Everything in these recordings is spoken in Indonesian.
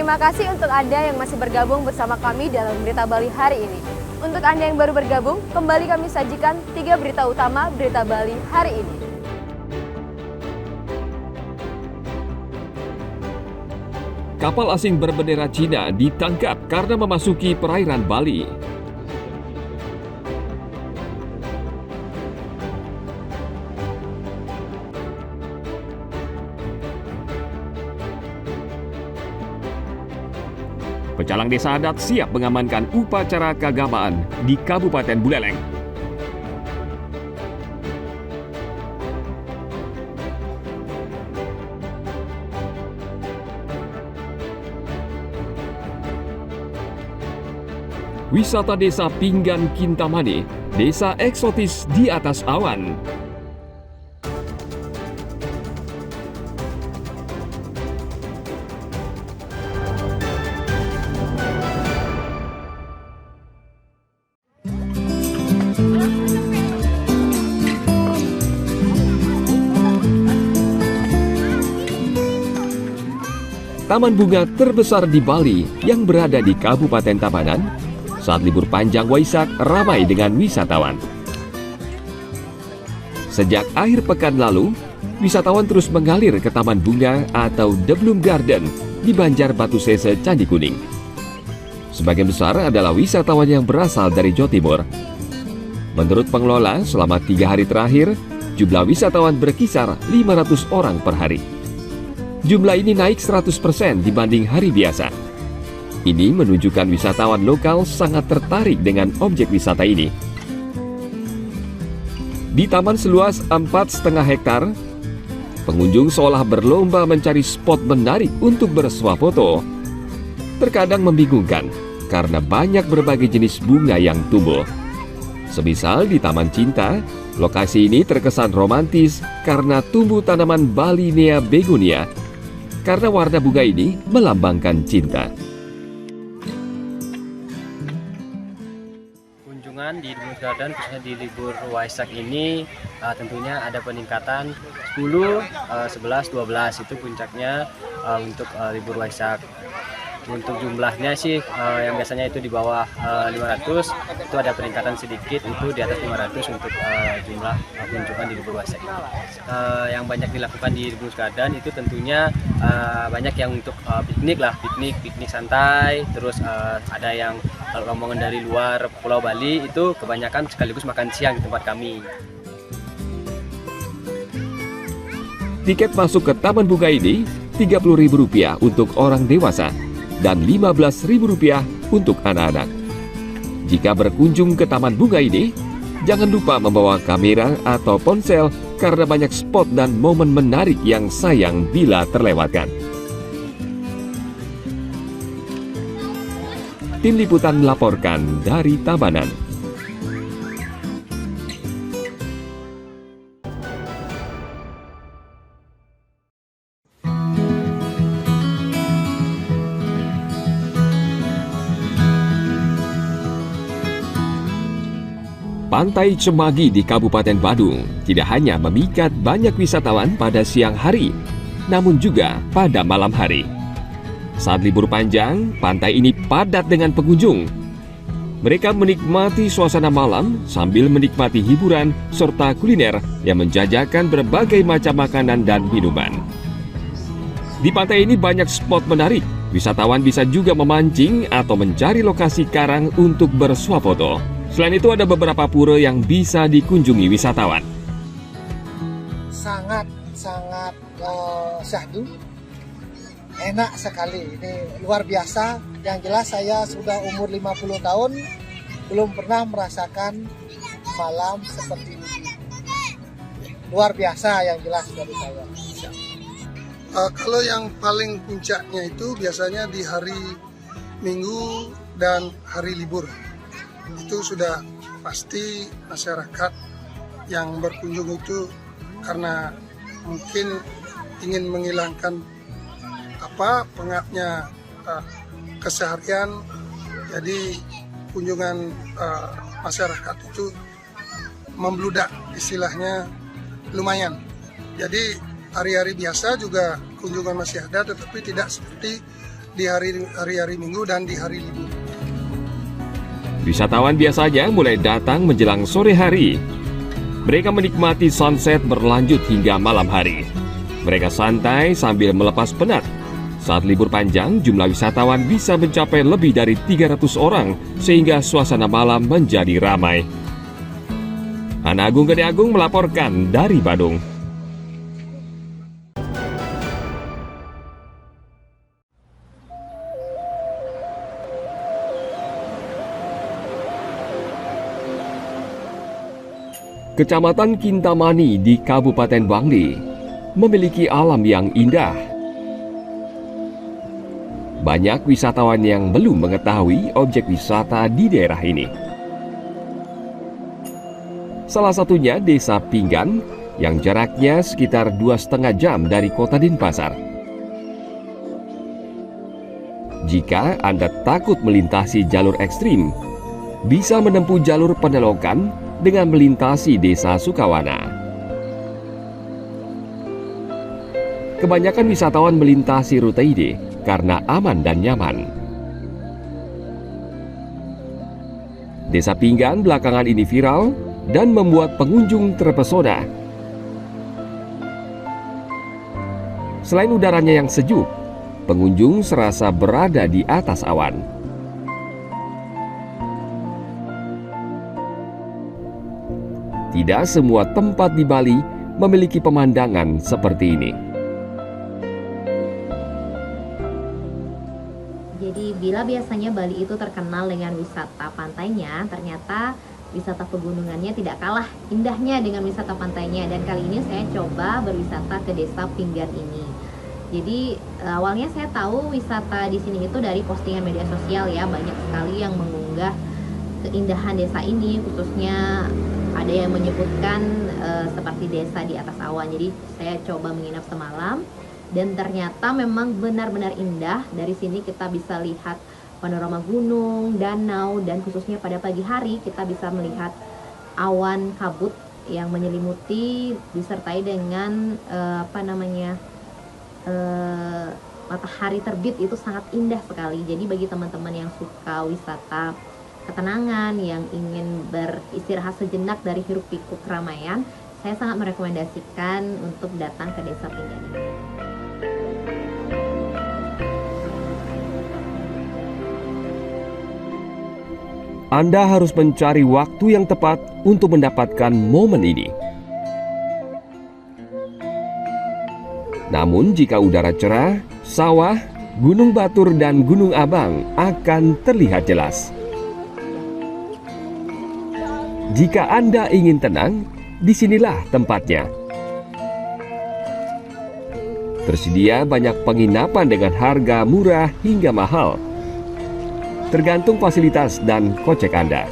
Terima kasih untuk Anda yang masih bergabung bersama kami dalam Berita Bali hari ini. Untuk Anda yang baru bergabung, kembali kami sajikan 3 berita utama Berita Bali hari ini. Kapal asing berbendera Cina ditangkap karena memasuki perairan Bali. Pecalang Desa Adat siap mengamankan upacara keagamaan di Kabupaten Buleleng. Wisata Desa Pinggan Kintamani, desa eksotis di atas awan. Taman bunga terbesar di Bali yang berada di Kabupaten Tabanan saat libur panjang Waisak ramai dengan wisatawan. Sejak akhir pekan lalu, wisatawan terus mengalir ke Taman Bunga atau The Bloom Garden di Banjar Batu Sese, Candi Kuning. Sebagian besar adalah wisatawan yang berasal dari Jawa Timur. Menurut pengelola, selama 3 hari terakhir, jumlah wisatawan berkisar 500 orang per hari. Jumlah ini naik 100% dibanding hari biasa. Ini menunjukkan wisatawan lokal sangat tertarik dengan objek wisata ini. Di taman seluas 4,5 hektar, pengunjung seolah berlomba mencari spot menarik untuk bersuah foto. Terkadang membingungkan karena banyak berbagai jenis bunga yang tumbuh. Semisal di Taman Cinta, lokasi ini terkesan romantis karena tumbuh tanaman Balinea begonia, karena warna bunga ini melambangkan cinta. Kunjungan di Bloom Garden khususnya di libur Waisak ini tentunya ada peningkatan 10, 11, 12 itu puncaknya untuk libur Waisak. Untuk jumlahnya sih yang biasanya itu di bawah 500, itu ada peningkatan sedikit, itu di atas 500 untuk jumlah kunjungan di libur Waisak ini. Yang banyak dilakukan di Bloom Garden itu tentunya banyak yang untuk piknik santai, terus ada yang kalau rombongan dari luar Pulau Bali itu kebanyakan sekaligus makan siang di tempat kami. Tiket masuk ke Taman Bunga ini Rp30.000 untuk orang dewasa dan Rp15.000 untuk anak-anak. Jika berkunjung ke Taman Bunga ini, jangan lupa membawa kamera atau ponsel karena banyak spot dan momen menarik yang sayang bila terlewatkan. Tim Liputan melaporkan dari Tabanan. Pantai Cemagi di Kabupaten Badung tidak hanya memikat banyak wisatawan pada siang hari, namun juga pada malam hari. Saat libur panjang, pantai ini padat dengan pengunjung. Mereka menikmati suasana malam sambil menikmati hiburan serta kuliner yang menjajakan berbagai macam makanan dan minuman. Di pantai ini banyak spot menarik. Wisatawan bisa juga memancing atau mencari lokasi karang untuk bersuah foto. Selain itu ada beberapa pura yang bisa dikunjungi wisatawan. Sangat syahdu, enak sekali, ini luar biasa. Yang jelas saya sudah umur 50 tahun, belum pernah merasakan malam seperti ini. Luar biasa yang jelas dari saya. Kalau yang paling puncaknya itu biasanya di hari Minggu dan hari libur. Itu sudah pasti masyarakat yang berkunjung itu karena mungkin ingin menghilangkan pengapnya keseharian, jadi kunjungan masyarakat itu membludak, istilahnya lumayan. Jadi hari-hari biasa juga kunjungan masih ada, tetapi tidak seperti di hari-hari Minggu dan di hari libur. Wisatawan biasanya mulai datang menjelang sore hari. Mereka menikmati sunset berlanjut hingga malam hari. Mereka santai sambil melepas penat. Saat libur panjang, jumlah wisatawan bisa mencapai lebih dari 300 orang sehingga suasana malam menjadi ramai. Ana Agung Gede Agung melaporkan dari Badung. Kecamatan Kintamani di Kabupaten Bangli memiliki alam yang indah. Banyak wisatawan yang belum mengetahui objek wisata di daerah ini. Salah satunya Desa Pinggan yang jaraknya sekitar 2,5 jam dari kota Denpasar. Jika Anda takut melintasi jalur ekstrim, bisa menempuh jalur penelokan dengan melintasi Desa Sukawana. Kebanyakan wisatawan melintasi rute ini karena aman dan nyaman. Desa Pinggan belakangan ini viral dan membuat pengunjung terpesona. Selain udaranya yang sejuk, pengunjung serasa berada di atas awan. Tidak semua tempat di Bali memiliki pemandangan seperti ini. Jadi bila biasanya Bali itu terkenal dengan wisata pantainya, ternyata wisata pegunungannya tidak kalah indahnya dengan wisata pantainya. Dan kali ini saya coba berwisata ke Desa Pinggan ini. Jadi awalnya saya tahu wisata di sini itu dari postingan media sosial ya, banyak sekali yang mengunggah keindahan desa ini, khususnya ada yang menyebutkan seperti desa di atas awan. Jadi saya coba menginap semalam dan ternyata memang benar-benar indah. Dari sini kita bisa lihat panorama gunung, danau, dan khususnya pada pagi hari kita bisa melihat awan kabut yang menyelimuti disertai dengan matahari terbit. Itu sangat indah sekali. Jadi bagi teman-teman yang suka wisata ketenangan, yang ingin beristirahat sejenak dari hiruk pikuk keramaian, saya sangat merekomendasikan untuk datang ke Desa Pinggan ini. Anda harus mencari waktu yang tepat untuk mendapatkan momen ini. Namun jika udara cerah, sawah, Gunung Batur dan Gunung Abang akan terlihat jelas. Jika Anda ingin tenang, disinilah tempatnya. Tersedia banyak penginapan dengan harga murah hingga mahal, tergantung fasilitas dan kocek Anda.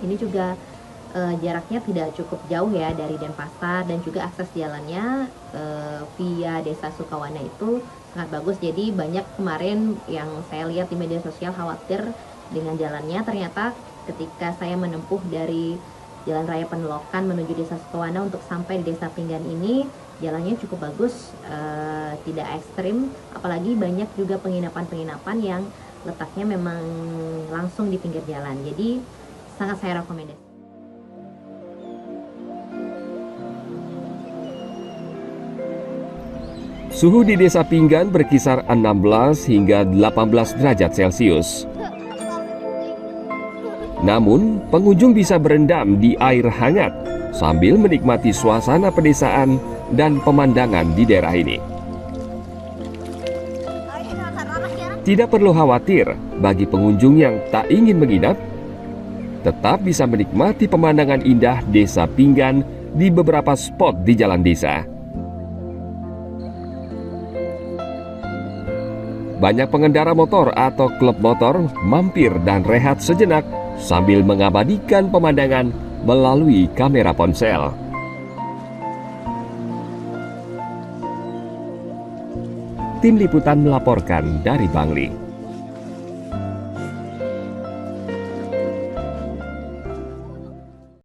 Ini juga jaraknya tidak cukup jauh ya dari Denpasar, dan juga akses jalannya via Desa Sukawana itu sangat bagus. Jadi banyak kemarin yang saya lihat di media sosial khawatir dengan jalannya. Ternyata ketika saya menempuh dari Jalan Raya Penelokan menuju Desa Sukawana untuk sampai di Desa Pinggan ini, jalannya cukup bagus, tidak ekstrim, apalagi banyak juga penginapan-penginapan yang letaknya memang langsung di pinggir jalan. Jadi sangat saya rekomendasi. Suhu di Desa Pinggan berkisar 16 hingga 18 derajat Celcius. Namun, pengunjung bisa berendam di air hangat sambil menikmati suasana pedesaan dan pemandangan di daerah ini. Tidak perlu khawatir bagi pengunjung yang tak ingin menginap, tetap bisa menikmati pemandangan indah Desa Pinggan di beberapa spot di jalan desa. Banyak pengendara motor atau klub motor mampir dan rehat sejenak sambil mengabadikan pemandangan melalui kamera ponsel. Tim Liputan melaporkan dari Bangli.